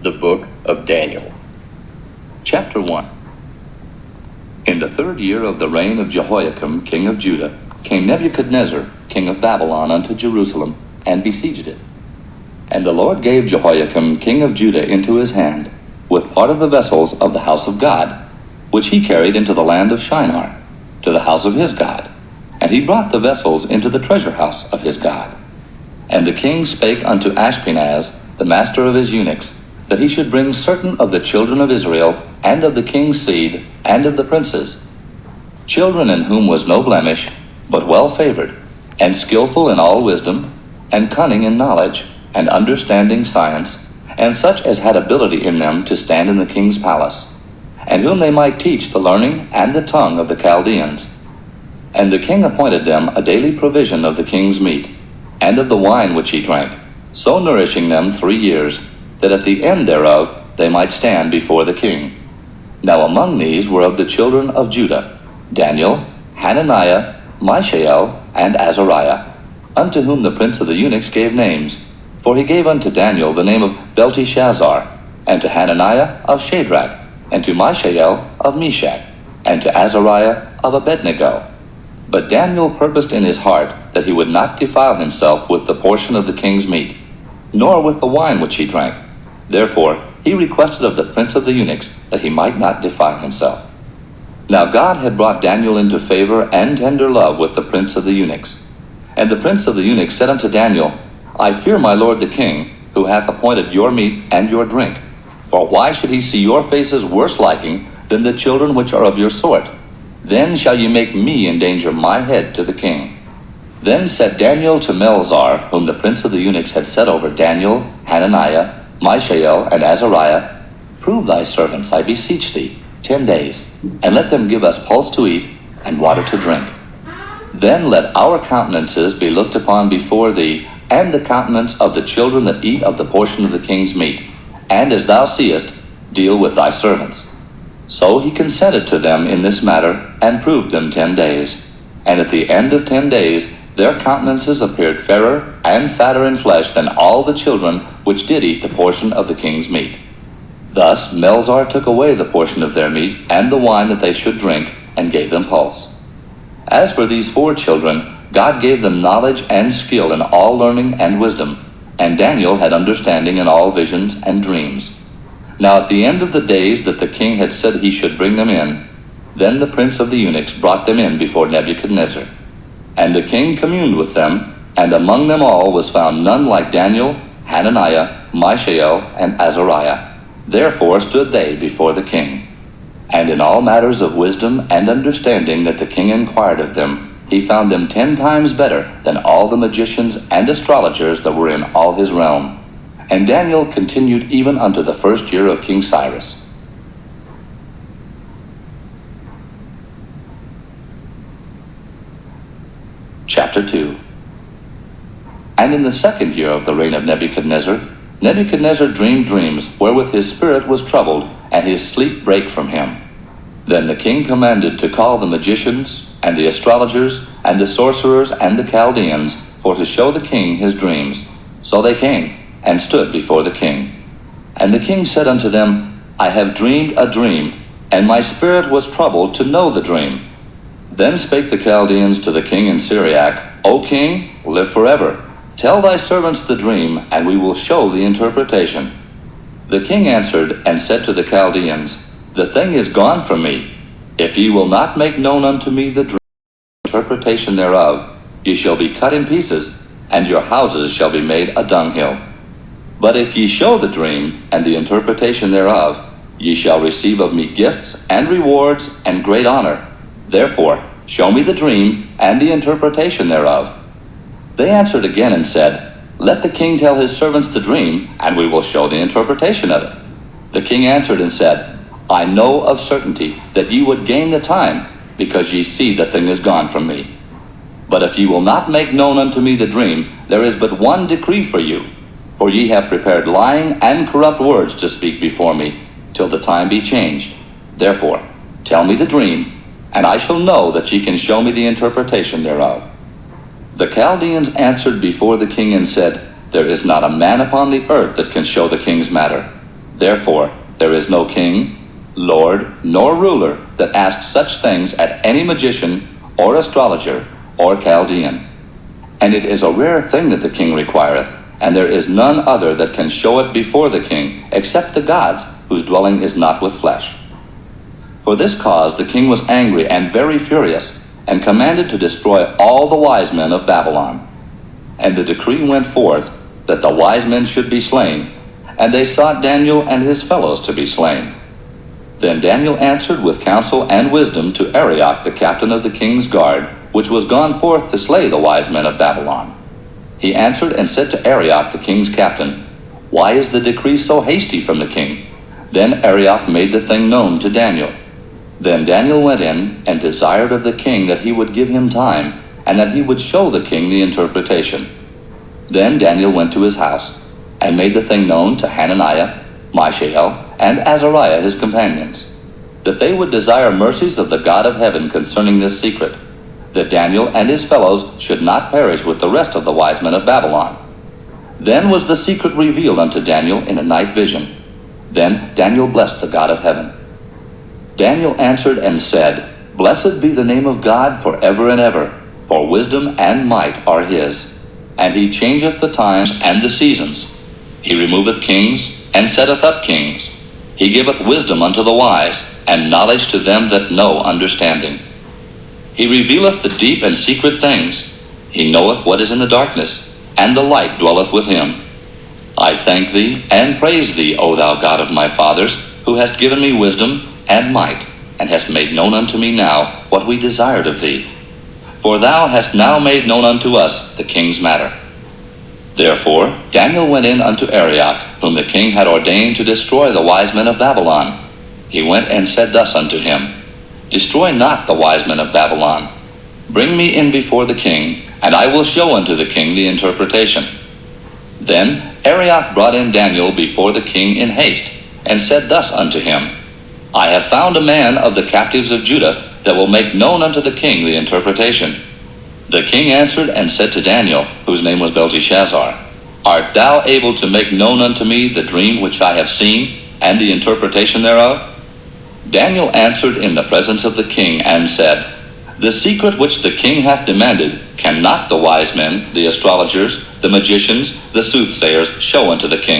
The Book of Daniel. Chapter 1. In the 3rd year of the reign of Jehoiakim, king of Judah, came Nebuchadnezzar, king of Babylon, unto Jerusalem, and besieged it. And the Lord gave Jehoiakim, king of Judah, into his hand, with part of the vessels of the house of God, which he carried into the land of Shinar, to the house of his God. And he brought the vessels into the treasure house of his God. And the king spake unto Ashpenaz, the master of his eunuchs, that he should bring certain of the children of Israel, and of the king's seed, and of the princes, children in whom was no blemish, but well favored, and skillful in all wisdom, and cunning in knowledge, and understanding science, and such as had ability in them to stand in the king's palace, and whom they might teach the learning and the tongue of the Chaldeans. And the king appointed them a daily provision of the king's meat, and of the wine which he drank, so nourishing them 3 years, that at the end thereof they might stand before the king. Now among these were of the children of Judah Daniel, Hananiah, Mishael, and Azariah, unto whom the prince of the eunuchs gave names. For he gave unto Daniel the name of Belteshazzar, and to Hananiah of Shadrach, and to Mishael of Meshach, and to Azariah of Abednego. But Daniel purposed in his heart that he would not defile himself with the portion of the king's meat, nor with the wine which he drank. Therefore he requested of the prince of the eunuchs that he might not defile himself. Now God had brought Daniel into favor and tender love with the prince of the eunuchs. And the prince of the eunuchs said unto Daniel, I fear my lord the king, who hath appointed your meat and your drink. For why should he see your faces worse liking than the children which are of your sort? Then shall ye make me endanger my head to the king. Then said Daniel to Melzar, whom the prince of the eunuchs had set over Daniel, Hananiah, Mishael, and Azariah, Prove thy servants, I beseech thee, 10 days, and let them give us pulse to eat, and water to drink. Then let our countenances be looked upon before thee, and the countenance of the children that eat of the portion of the king's meat, and as thou seest, deal with thy servants. So he consented to them in this matter, and proved them 10 days. And at the end of 10 days, their countenances appeared fairer and fatter in flesh than all the children which did eat the portion of the king's meat. Thus Melzar took away the portion of their meat and the wine that they should drink, and gave them pulse. As for these 4 children, God gave them knowledge and skill in all learning and wisdom, and Daniel had understanding in all visions and dreams. Now at the end of the days that the king had said he should bring them in, then the prince of the eunuchs brought them in before Nebuchadnezzar. And the king communed with them, and among them all was found none like Daniel, Hananiah, Mishael, and Azariah. Therefore stood they before the king. And in all matters of wisdom and understanding that the king inquired of them, he found them 10 times better than all the magicians and astrologers that were in all his realm. And Daniel continued even unto the 1st year of King Cyrus. Chapter 2. And in the 2nd year of the reign of Nebuchadnezzar, Nebuchadnezzar dreamed dreams, wherewith his spirit was troubled, and his sleep brake from him. Then the king commanded to call the magicians, and the astrologers, and the sorcerers, and the Chaldeans, for to show the king his dreams. So they came, and stood before the king. And the king said unto them, I have dreamed a dream, and my spirit was troubled to know the dream. Then spake the Chaldeans to the king in Syriac, O king, live forever. Tell thy servants the dream, and we will show the interpretation. The king answered and said to the Chaldeans, The thing is gone from me. If ye will not make known unto me the dream, interpretation thereof, ye shall be cut in pieces, and your houses shall be made a dunghill. But if ye show the dream, and the interpretation thereof, ye shall receive of me gifts and rewards and great honor. Therefore, show me the dream and the interpretation thereof. They answered again and said, Let the king tell his servants the dream, and we will show the interpretation of it. The king answered and said, I know of certainty that ye would gain the time, because ye see the thing is gone from me. But if ye will not make known unto me the dream, there is but one decree for you. For ye have prepared lying and corrupt words to speak before me, till the time be changed. Therefore, tell me the dream, and I shall know that ye can show me the interpretation thereof. The Chaldeans answered before the king and said, There is not a man upon the earth that can show the king's matter. Therefore, there is no king, lord, nor ruler that asks such things at any magician, or astrologer, or Chaldean. And it is a rare thing that the king requireth, and there is none other that can show it before the king, except the gods, whose dwelling is not with flesh. For this cause the king was angry and very furious, and commanded to destroy all the wise men of Babylon. And the decree went forth that the wise men should be slain, and they sought Daniel and his fellows to be slain. Then Daniel answered with counsel and wisdom to Arioch the captain of the king's guard, which was gone forth to slay the wise men of Babylon. He answered and said to Arioch the king's captain, Why is the decree so hasty from the king? Then Arioch made the thing known to Daniel. Then Daniel went in and desired of the king that he would give him time, and that he would show the king the interpretation. Then Daniel went to his house, and made the thing known to Hananiah, Mishael, and Azariah his companions, that they would desire mercies of the God of heaven concerning this secret, that Daniel and his fellows should not perish with the rest of the wise men of Babylon. Then was the secret revealed unto Daniel in a night vision. Then Daniel blessed the God of heaven. Daniel answered and said, Blessed be the name of God for ever and ever, for wisdom and might are his. And he changeth the times and the seasons. He removeth kings, and setteth up kings. He giveth wisdom unto the wise, and knowledge to them that know understanding. He revealeth the deep and secret things. He knoweth what is in the darkness, and the light dwelleth with him. I thank thee, and praise thee, O thou God of my fathers, who hast given me wisdom and might, and hast made known unto me now what we desired of thee. For thou hast now made known unto us the king's matter. Therefore Daniel went in unto Arioch, whom the king had ordained to destroy the wise men of Babylon. He went and said thus unto him, Destroy not the wise men of Babylon. Bring me in before the king, and I will show unto the king the interpretation. Then Arioch brought in Daniel before the king in haste, and said thus unto him, I have found a man of the captives of Judah that will make known unto the king the interpretation. The king answered and said to Daniel, whose name was Belteshazzar, Art thou able to make known unto me the dream which I have seen, and the interpretation thereof? Daniel answered in the presence of the king, and said, The secret which the king hath demanded cannot the wise men, the astrologers, the magicians, the soothsayers show unto the king.